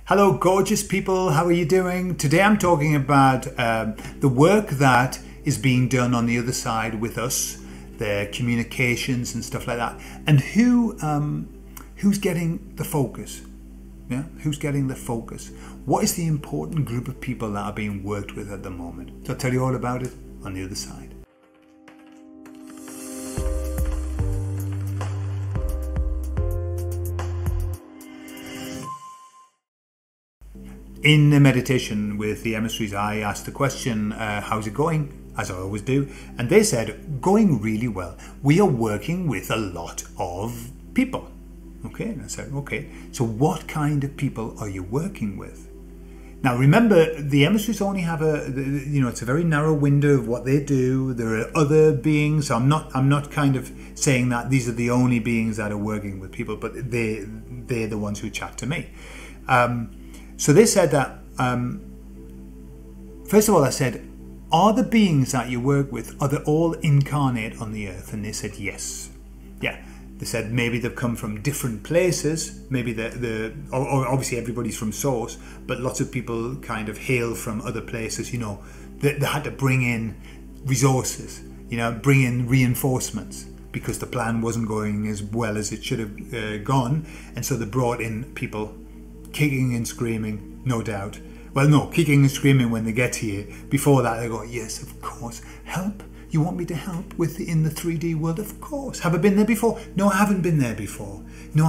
Hello, gorgeous people. How are you doing? Today I'm talking about the work that is being done on the other side with us, the communications and stuff like that, and who's getting the focus. Yeah, who's getting the focus? What is the important group of people that are being worked with at the moment? So I'll tell you all about it on the other side. In the meditation with the emissaries, I asked the question, how's it going? As I always do. And they said, going really well. We are working with a lot of people. Okay, and I said, okay, so what kind of people are you working with? Now remember, the emissaries only have it's a very narrow window of what they do. There are other beings. I'm not kind of saying that these are the only beings that are working with people, but they're the ones who chat to me. So they said that, first of all, I said, are the beings that you work with, are they all incarnate on the earth? And they said, yes. Yeah. They said maybe they've come from different places. Maybe or obviously everybody's from source, but lots of people kind of hail from other places. You know, they had to bring in resources, bring in reinforcements because the plan wasn't going as well as it should have gone. And so they brought in people kicking and screaming, no doubt. Well, no, kicking and screaming when they get here. Before that, they go, yes, of course. Help? You want me to help in the 3D world? Of course. Have I been there before? No, I haven't been there before. No,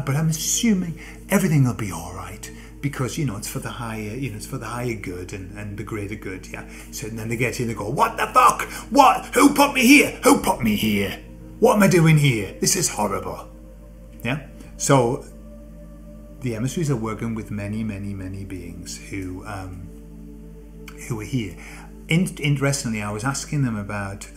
but I'm assuming everything will be all right because, it's for the higher, it's for the higher good and the greater good, yeah. So then they get here, they go, what the fuck? What? Who put me here? Who put me here? What am I doing here? This is horrible. Yeah? So the emissaries are working with many, many, many beings who are here. Interestingly, I was asking them about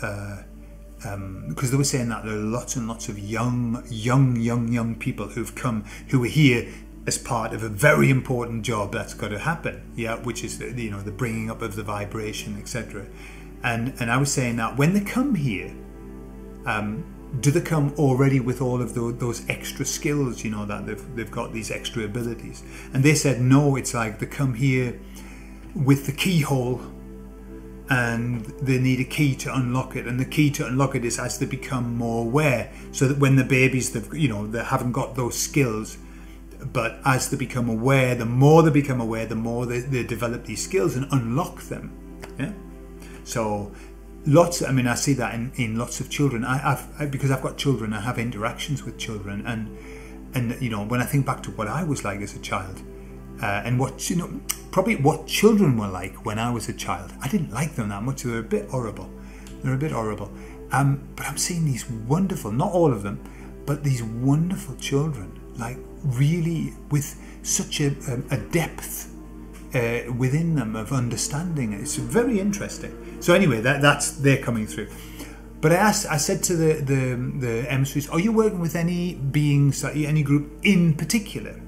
because they were saying that there are lots and lots of young people who've come, who are here as part of a very important job that's got to happen. Yeah, which is the bringing up of the vibration, etc. And I was saying that when they come here, do they come already with all of those extra skills, that they've got these extra abilities? And they said, no, it's like they come here with the keyhole and they need a key to unlock it. And the key to unlock it is as they become more aware. So that when the babies, they haven't got those skills, but as they become aware, the more they become aware, the more they develop these skills and unlock them. Yeah. So I see that in lots of children. Because I've got children, I have interactions with children, and when I think back to what I was like as a child, and probably what children were like when I was a child, I didn't like them that much. They were a bit horrible. But I'm seeing these wonderful, not all of them, but these wonderful children, like really with such a depth within them of understanding. It's very interesting. So anyway, they're coming through. But I said to the emissaries, are you working with any beings, any group in particular?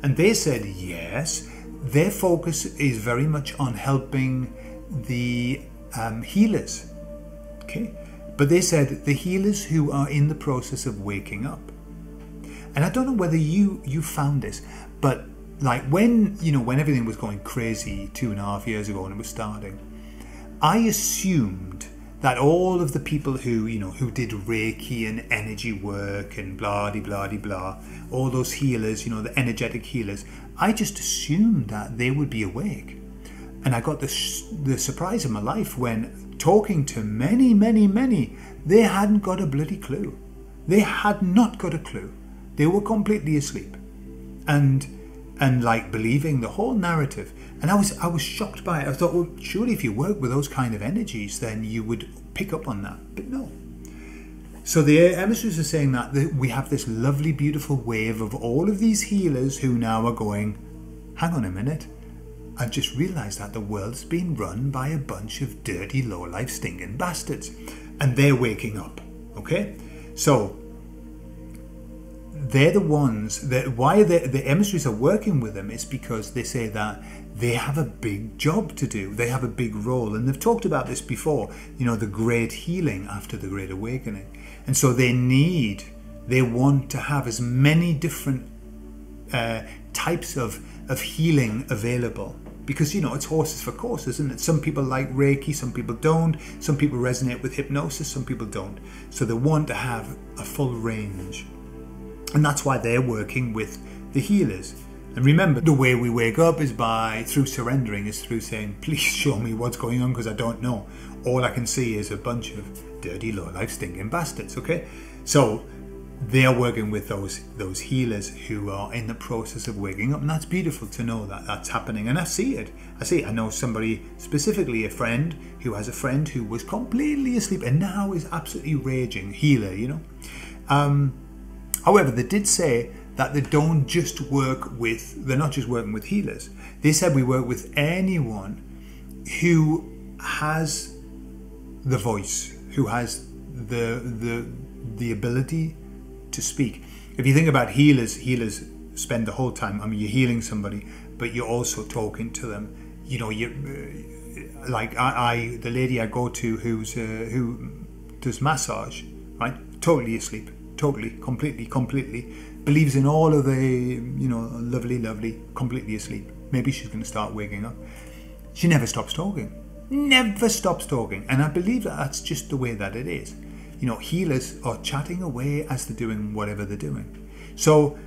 And they said yes. Their focus is very much on helping the healers. Okay, but they said the healers who are in the process of waking up. And I don't know whether you found this, but like when everything was going crazy 2.5 years ago when it was starting, I assumed that all of the people who did Reiki and energy work and blah de blah de blah, all those healers, the energetic healers, I just assumed that they would be awake. And I got the surprise of my life when talking to many, they hadn't got a bloody clue. They had not got a clue. They were completely asleep. And like believing the whole narrative. And I was shocked by it. I thought, well, surely if you work with those kind of energies, then you would pick up on that. But no. So the emissaries are saying that we have this lovely, beautiful wave of all of these healers who now are going, hang on a minute, I've just realised that the world's been run by a bunch of dirty, low-life, stinking bastards. And they're waking up. Okay? So they're the ones that why the emissaries are working with them is because they say that they have a big job to do. They have a big role, and they've talked about this before, the great healing after the Great Awakening. And so they want to have as many different types of of healing available. Because, you know, it's horses for courses, isn't it? Some people like Reiki, some people don't. Some people resonate with hypnosis, some people don't. So they want to have a full range. And that's why they're working with the healers. And remember, the way we wake up is through surrendering, is through saying, please show me what's going on, because I don't know. All I can see is a bunch of dirty, low-life, stinking bastards, okay? So they are working with those healers who are in the process of waking up, and that's beautiful to know that that's happening. And I see it. I know somebody, specifically a friend, who has a friend who was completely asleep and now is absolutely raging. Healer, you know. However, they did say that they don't just work with, they're not just working with healers. They said we work with anyone who has the voice, who has the ability to speak. If you think about healers spend the whole time, I mean, you're healing somebody, but you're also talking to them. You know, like the lady I go to who does massage, right? Totally asleep, totally, completely, believes in all of the, you know, lovely, completely asleep. Maybe she's going to start waking up. She never stops talking, and I believe that that's just the way that it is. You know, healers are chatting away as they're doing whatever they're doing. So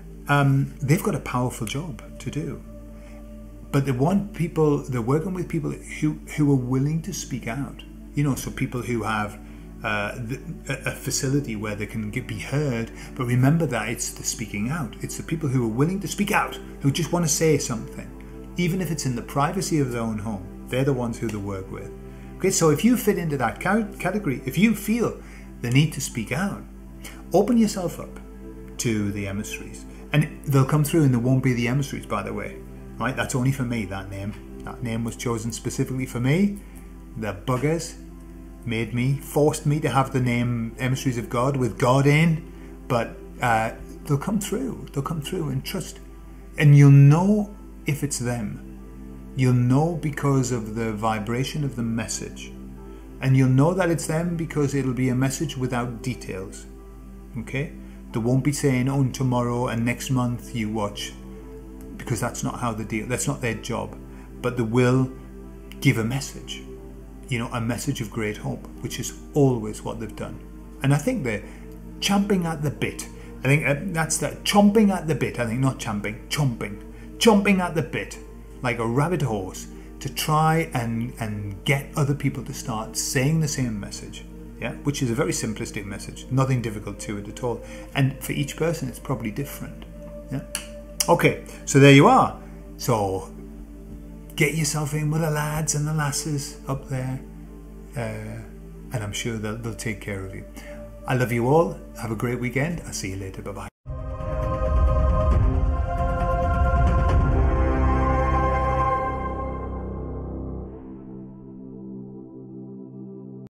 they've got a powerful job to do. But they want people, they're working with people who are willing to speak out. You know, so people who have a facility where they can be heard. But remember that it's the speaking out. It's the people who are willing to speak out, who just want to say something. Even if it's in the privacy of their own home, they're the ones who they work with. Okay, so if you fit into that category, if you feel the need to speak out, open yourself up to the emissaries, and they'll come through, and they won't be the emissaries, by the way, right? That's only for me. That name was chosen specifically for me. The buggers forced me to have the name Emissaries of God with God in, but they'll come through and trust, and you'll know if it's them. You'll know because of the vibration of the message. And you'll know that it's them because it'll be a message without details. Okay? They won't be saying, oh, tomorrow and next month you watch. Because that's not how they deal. That's not their job. But they will give a message. You know, a message of great hope, which is always what they've done. And I think they're champing at the bit. I think that's that. Chomping at the bit. I think not champing. Chomping at the bit. Like a rabid horse. To try and get other people to start saying the same message, yeah, which is a very simplistic message, nothing difficult to it at all. And for each person, it's probably different. Yeah. Okay, so there you are. So get yourself in with the lads and the lasses up there, and I'm sure they'll take care of you. I love you all. Have a great weekend. I'll see you later. Bye bye.